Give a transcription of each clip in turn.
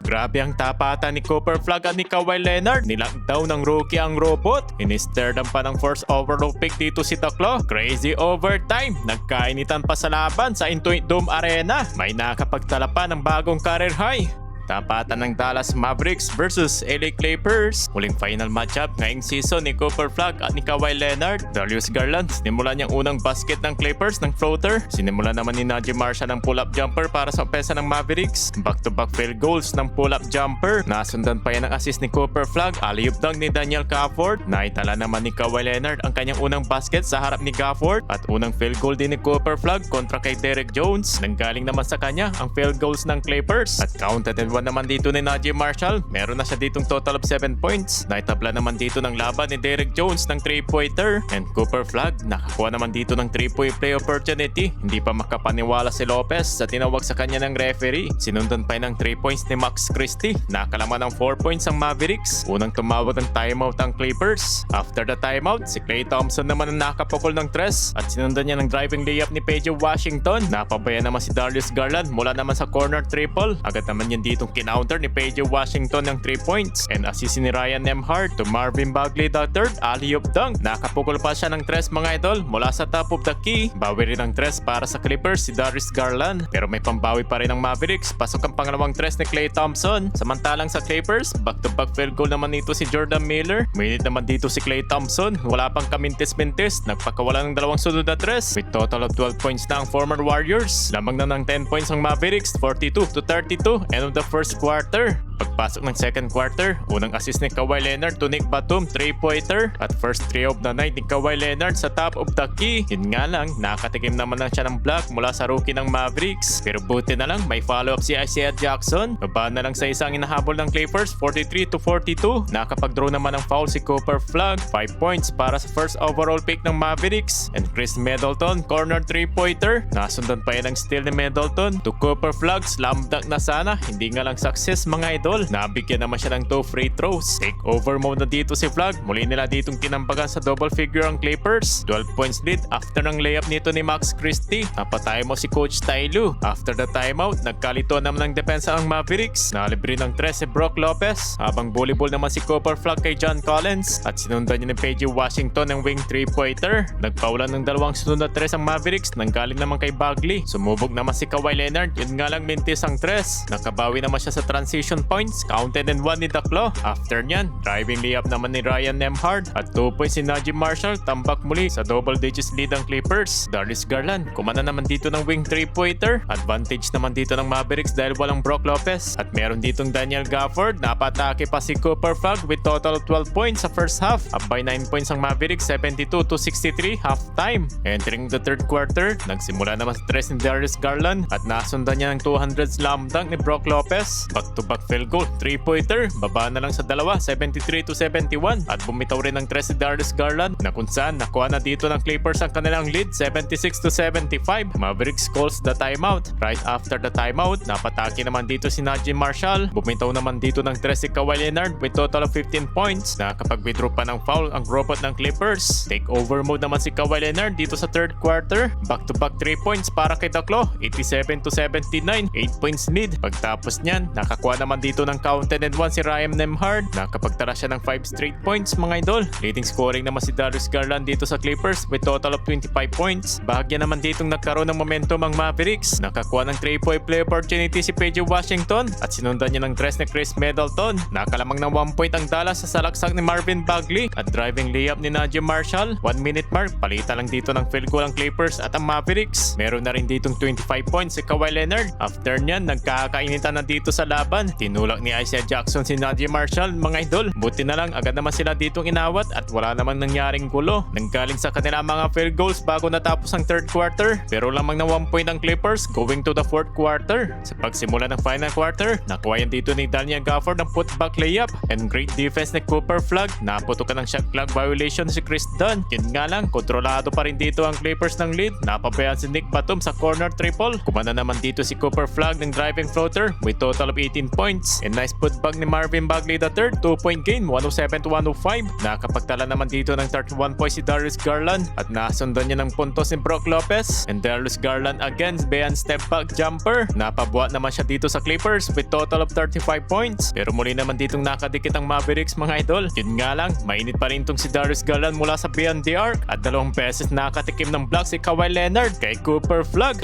Grabe ang tapatan ni Cooper Flag at ni Kawhi Leonard. Nilockdown ng rookie ang robot. Inisterdan pa ng first overall pick dito si Taklo. Crazy overtime. Nagkainitan pa sa laban sa Intuit Dome Arena. May nakapagtala pa ng bagong career high. Tapatan ng Dallas Mavericks versus LA Clippers. Muling final matchup ngayong season ni Cooper Flag at ni Kawhi Leonard. Darius Garland sinimulan niyang unang basket ng Clippers ng floater. Sinimulan naman ni Najee Marshall ng pull-up jumper para sa opensa ng Mavericks. Back-to-back field goals ng pull-up jumper. Nasundan pa yan ang assist ni Cooper Flag. Alley-oop dunk ni Daniel Gafford. Naitala naman ni Kawhi Leonard ang kanyang unang basket sa harap ni Gafford. At unang field goal din ni Cooper Flag kontra kay Derek Jones. Nanggaling naman sa kanya ang field goals ng Clippers. At counted and one naman dito ni Najee Marshall. Meron na siya ditong total of 7 points. Naitabla naman dito ng laban ni Derek Jones ng 3-pointer. And Cooper Flag nakakuha naman dito ng 3-point play opportunity. Hindi pa makapaniwala si Lopez sa tinawag sa kanya ng referee. Sinundan pa ng 3 points ni Max Christie. Nakalaman ng 4 points ang Mavericks. Unang tumawag ng timeout ang Clippers. After the timeout, si Klay Thompson naman ang nakapukol ng 3 at sinundan niya ng driving layup ni PJ Washington. Napabayan naman si Darius Garland mula naman sa corner triple. Agad naman yan ditong kinounter ni PJ Washington ng 3 points and assist ni Ryan Nembhard to Marvin Bagley III alley-oop dunk. Nakapukol pa siya ng 3 mga idol mula sa top of the key. Bawi rin ng 3 para sa Clippers si Darius Garland pero may pambawi pa rin ng Mavericks. Pasok ang pangalawang 3 ni Klay Thompson. Samantalang sa Clippers, back-to-back field goal naman dito si Jordan Miller. Minute naman dito si Klay Thompson. Wala pang kamintis-mintis. Nagpakawala ng dalawang sunod na 3 with total of 12 points na ang former Warriors. Lamang na ng 10 points ang Mavericks, 42-32 end of the first quarter. Pagpasok ng second quarter, unang assist ni Kawhi Leonard to Nick Batum, 3-pointer at first 3 of the night ni Kawhi Leonard sa top of the key. Yun nga lang, nakatikim naman lang siya ng block mula sa rookie ng Mavericks. Pero buti na lang, may follow-up si Isaiah Jackson. Babaan na lang sa isang inahabol ng Clippers, 43-42. Nakapag-draw naman ng foul si Cooper Flag, 5 points para sa first overall pick ng Mavericks. And Chris Middleton, corner 3-pointer. Nasundan pa yan ng steal ni Middleton to Cooper Flag, slam dunk na sana. Hindi nga lang success mga idol. Nabigyan naman siya ng 2 free throws. Take over mode na dito si Flag. Muli nila ditong tinambagan sa double figure ang Clippers. 12 points lead after ng layup nito ni Max Christie. Napatay mo si Coach Ty Lue. After the timeout, nagkalito naman ng depensa ang Mavericks. Nalibre ng 3 si Brook Lopez. Habang volleyball naman si Cooper Flag kay John Collins. At sinundan niya ni PJ Washington ng wing 3-pointer. Nagpaulan ng dalawang sunod na 3 ang Mavericks. Nanggaling naman kay Bagley. Sumubog naman si Kawhi Leonard. Yun nga lang mintis ang 3. Nakabawi naman siya sa transition points, counted and 1 ni Taklo. After nyan, driving layup naman ni Ryan Nembhard at 2 points si Najee Marshall. Tambak muli sa double digits lead ang Clippers. Darius Garland kumana naman dito ng wing 3-pointer. Advantage naman dito ng Mavericks dahil walang Brook Lopez at meron ditong Daniel Gafford. Napatake pa si Cooper Flag with total of 12 points sa first half. Up by 9 points ang Mavericks, 72-63 halftime. Entering the third quarter, nagsimula naman sa 3 ni Darius Garland at nasundan niya ng 200 slam dunk ni Brook Lopez. Back-to-back field goal, 3-pointer, baba na lang sa dalawa, 73-71 at bumitaw rin ng 3 si Darius Garland na kung saan nakuha na dito ng Clippers ang kanilang lead, 76-75. Mavericks calls the timeout. Right after the timeout, napatake naman dito si Najee Marshall. Bumitaw naman dito ng 3 si Kawhi Leonard with total of 15 points. Nakapag-withdraw pa ng foul ang robot ng Clippers. Take over mode naman si Kawhi Leonard dito sa third quarter. Back-to-back 3 points para kay Taklo, 87-79, 8 points lead. Pagtapos niyan, nakakuha naman dito ng counted and 1 si Ryan Nembhard. Nakapagtara siya ng 5 straight points mga idol. Leading scoring naman si Darius Garland dito sa Clippers with total of 25 points. Bahagya naman ditong nagkaroon ng momentum ang Mavericks. Nakakuha ng 3-point play opportunity si PJ Washington at sinundan niya ng 3 ni Chris Middleton. Nakalamang ng 1 point ang Dallas sa salaksak ni Marvin Bagley at driving layup ni Najee Marshall. 1 minute mark, palita lang dito ng field goal ang Clippers at ang Mavericks. Meron na rin ditong 25 points si Kawhi Leonard. After niyan, nagkakainitan na dito sa laban. Tinulak ni Isaiah Jackson si Najee Marshall mga idol. Buti na lang agad naman sila ditong inawat at wala namang nangyaring gulo. Nanggaling sa kanila mga field goals bago natapos ang third quarter. Pero lamang na 1 point ang Clippers going to the fourth quarter. Sa pagsimula ng final quarter, nakuha yan dito ni Daniel Gafford ng putback layup and great defense ni Cooper Flag. Naputukan ng shot clock violation si Chris Dunn. Yun nga lang, kontrolado pa rin dito ang Clippers ng lead. Napabayaan si Nick Batum sa corner triple. Kumana naman dito si Cooper Flag ng driving floater with total of 18 points. points. And nice putback ni Marvin Bagley III, 2-point gain, 107-105. Nakapagtala naman dito ng 31 points si Darius Garland at nasundan niya ng puntos si Brook Lopez. And Darius Garland against Bean step back jumper. Napabuhat naman siya dito sa Clippers with total of 35 points. Pero muli naman ditong nakadikit ang Mavericks mga idol. Yun nga lang, mainit pa rin itong si Darius Garland mula sa Beyond the Arc at 2 beses nakatikim ng block si Kawhi Leonard kay Cooper Flag.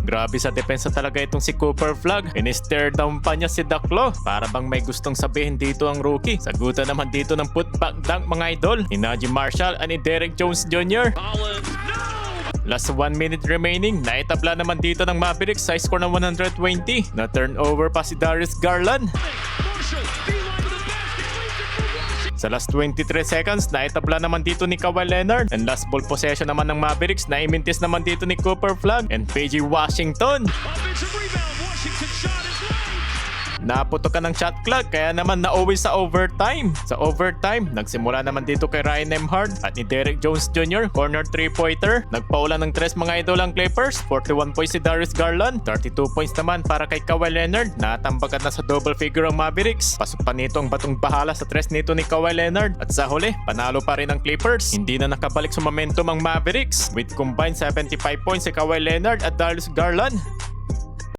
Grabe sa depensa talaga itong si Cooper Flag. In-stare down pa niya si Daklo. Para bang may gustong sabihin dito ang rookie. Sagutan naman dito ng putback dunk mga idol ni Najee Marshall at ni Derrick Jones Jr. Last 1 minute remaining, naitabla naman dito ng Mavericks sa score ng 120. Na turnover pa si Darius Garland. Sa last 23 seconds, naitabla naman dito ni Kawhi Leonard. And last ball possession naman ng Mavericks, naimintis naman dito ni Cooper Flag and PG Washington. Naputokan ng shot clock kaya naman nauwi sa overtime. Sa overtime, nagsimula naman dito kay Ryan Nembhard at ni Derrick Jones Jr. corner 3-pointer. Nagpaulan ng 3 mga idol ang Clippers. 41 points si Darius Garland. 32 points naman para kay Kawhi Leonard. Natambakan na sa double figure ang Mavericks. Pasok pa nito ang batong bahala sa 3 nito ni Kawhi Leonard. At sa huli, panalo pa rin ang Clippers. Hindi na nakabalik sa momentum ang Mavericks with combined 75 points si Kawhi Leonard at Darius Garland.